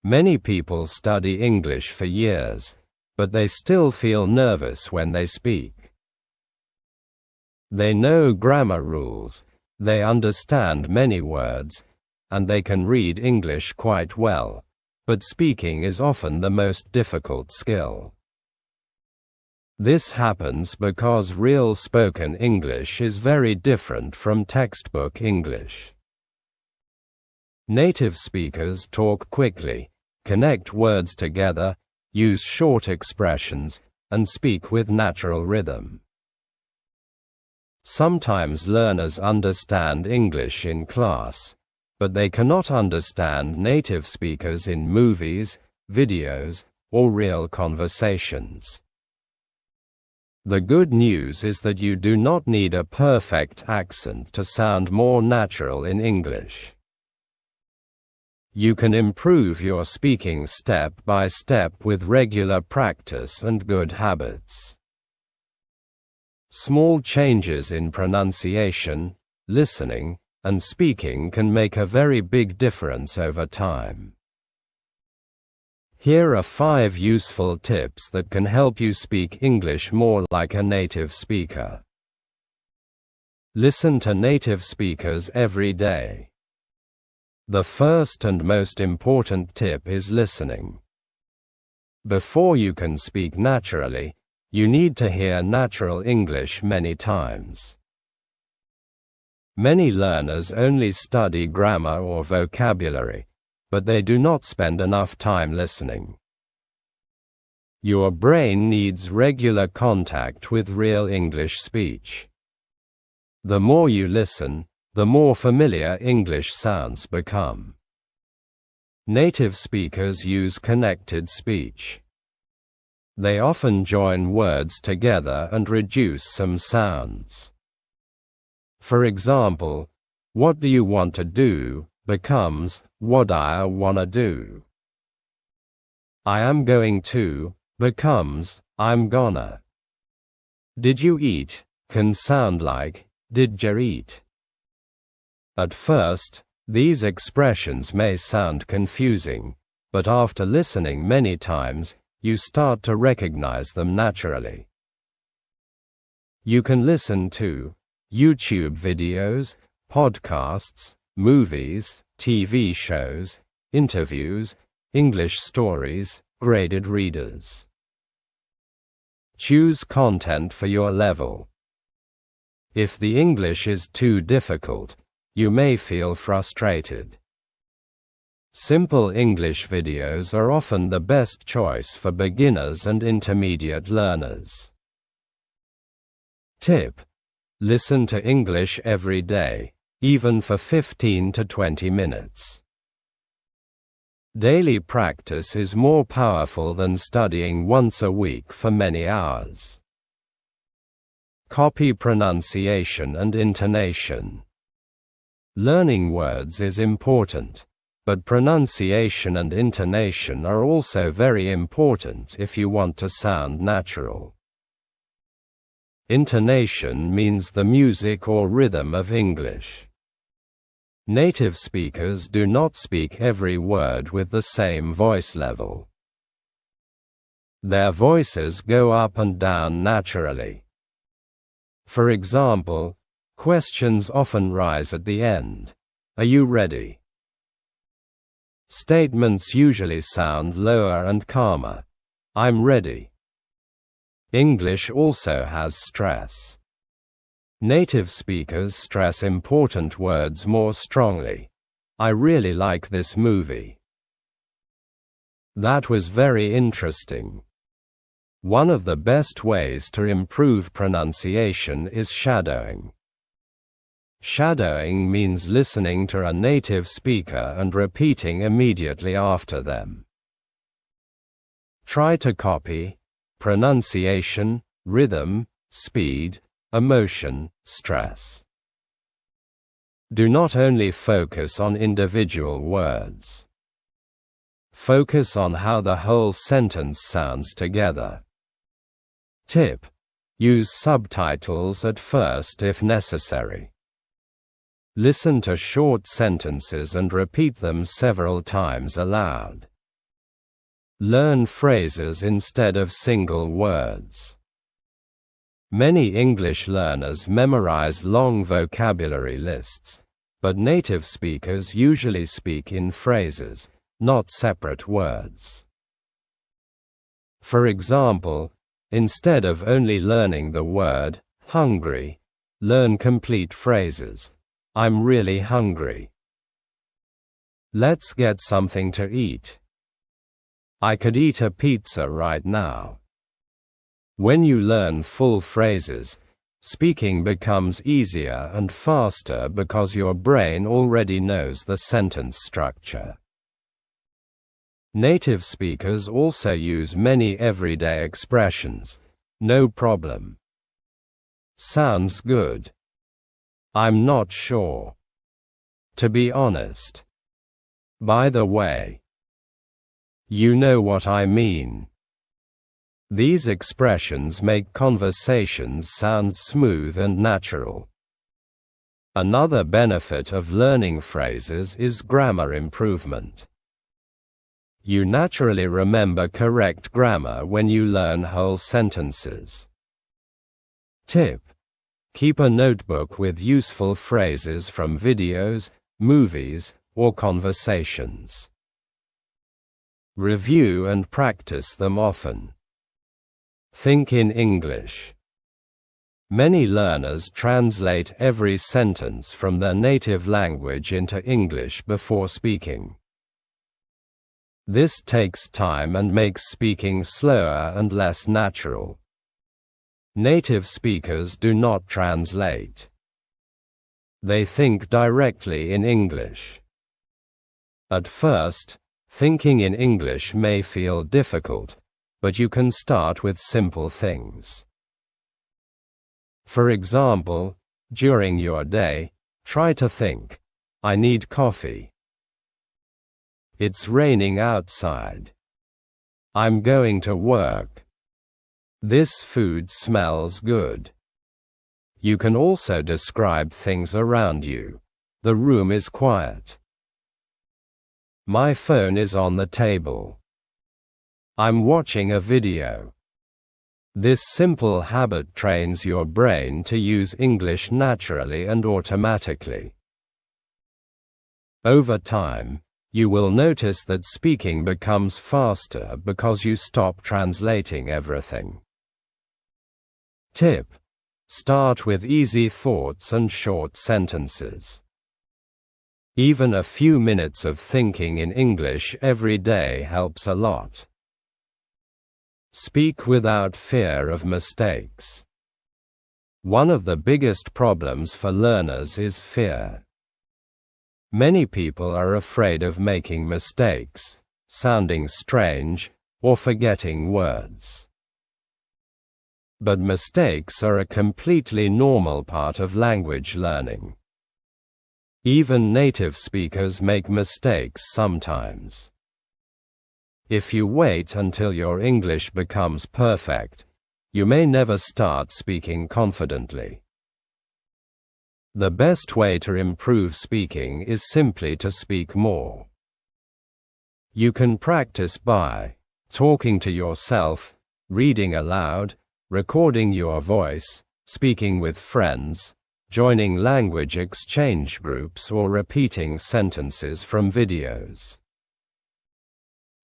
Many people study English for years, but they still feel nervous when they speak. They know grammar rules, they understand many words, and they can read English quite well, but speaking is often the most difficult skill. This happens because real spoken English is very different from textbook English. Native speakers talk quickly, connect words together, use short expressions, and speak with natural rhythm. Sometimes learners understand English in class, but they cannot understand native speakers in movies, videos, or real conversations. The good news is that you do not need a perfect accent to sound more natural in English. You can improve your speaking step by step with regular practice and good habits. Small changes in pronunciation, listening, and speaking can make a very big difference over time. Here are 5 useful tips that can help you speak English more like a native speaker. Listen to native speakers every day. The first and most important tip is listening. Before you can speak naturally, you need to hear natural English many times. Many learners only study grammar or vocabulary, but they do not spend enough time listening. Your brain needs regular contact with real English speech. The more you listen, the more familiar English sounds become. Native speakers use connected speech. They often join words together and reduce some sounds. For example, "What do you want to do?" becomes "What I wanna do." "I am going to" becomes "I'm gonna." "Did you eat?" can sound like "Did ya eat?" At first, these expressions may sound confusing, but after listening many times, you start to recognize them naturally. You can listen to YouTube videos, podcasts, movies, TV shows, interviews, English stories, graded readers. Choose content for your level. If the English is too difficult, you may feel frustrated. Simple English videos are often the best choice for beginners and intermediate learners. Tip: listen to English every day, even for 15 to 20 minutes. Daily practice is more powerful than studying once a week for many hours. Copy pronunciation and intonation. Learning words is important, but pronunciation and intonation are also very important if you want to sound natural. Intonation means the music or rhythm of English. Native speakers do not speak every word with the same voice level. Their voices go up and down naturally. For example, questions often rise at the end. "Are you ready?" Statements usually sound lower and calmer. "I'm ready." English also has stress. Native speakers stress important words more strongly. "I really like this movie." "That was very interesting." One of the best ways to improve pronunciation is shadowing. Shadowing means listening to a native speaker and repeating immediately after them. Try to copy pronunciation, rhythm, speed, emotion, stress. Do not only focus on individual words. Focus on how the whole sentence sounds together. Tip: use subtitles at first if necessary. Listen to short sentences and repeat them several times aloud. Learn phrases instead of single words. Many English learners memorize long vocabulary lists, but native speakers usually speak in phrases, not separate words. For example, instead of only learning the word hungry, learn complete phrases. I'm really hungry. Let's get something to eat. I could eat a pizza right now. When you learn full phrases, speaking becomes easier and faster because your brain already knows the sentence structure. Native speakers also use many everyday expressions. No problem. Sounds good. I'm not sure. To be honest. By the way. You know what I mean. These expressions make conversations sound smooth and natural. Another benefit of learning phrases is grammar improvement. You naturally remember correct grammar when you learn whole sentences. Tip: keep a notebook with useful phrases from videos, movies, or conversations. Review and practice them often. Think in English. Many learners translate every sentence from their native language into English before speaking. This takes time and makes speaking slower and less natural. Native speakers do not translate. They think directly in English. At first, thinking in English may feel difficult, but you can start with simple things. For example, during your day, try to think, I need coffee. It's raining outside. I'm going to work. This food smells good. You can also describe things around you. The room is quiet. My phone is on the table. I'm watching a video. This simple habit trains your brain to use English naturally and automatically. Over time, you will notice that speaking becomes faster because you stop translating everything. Tip: start with easy thoughts and short sentences. Even a few minutes of thinking in English every day helps a lot. Speak without fear of mistakes. One of the biggest problems for learners is fear. Many people are afraid of making mistakes, sounding strange, or forgetting words. But mistakes are a completely normal part of language learning. Even native speakers make mistakes sometimes. If you wait until your English becomes perfect, you may never start speaking confidently. The best way to improve speaking is simply to speak more. You can practice by talking to yourself, reading aloud, recording your voice, speaking with friends, joining language exchange groups, or repeating sentences from videos.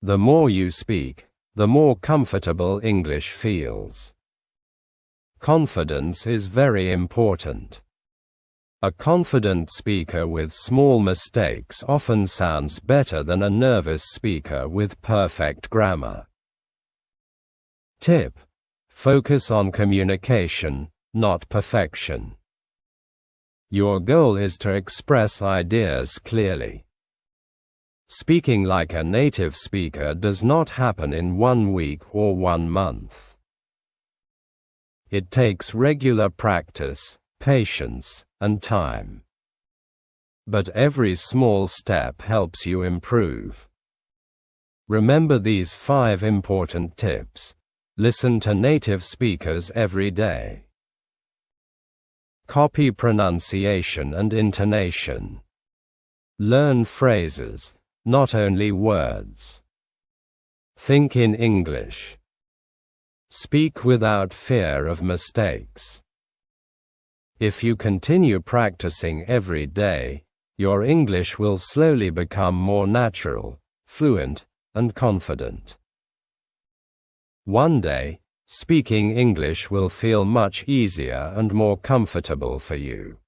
The more you speak, the more comfortable English feels. Confidence is very important. A confident speaker with small mistakes often sounds better than a nervous speaker with perfect grammar. Tip: focus on communication, not perfection. Your goal is to express ideas clearly. Speaking like a native speaker does not happen in 1 week or 1 month. It takes regular practice, patience, and time. But every small step helps you improve. Remember these 5 important tips. Listen to native speakers every day. Copy pronunciation and intonation. Learn phrases, not only words. Think in English. Speak without fear of mistakes. If you continue practicing every day, your English will slowly become more natural, fluent, and confident. One day, speaking English will feel much easier and more comfortable for you.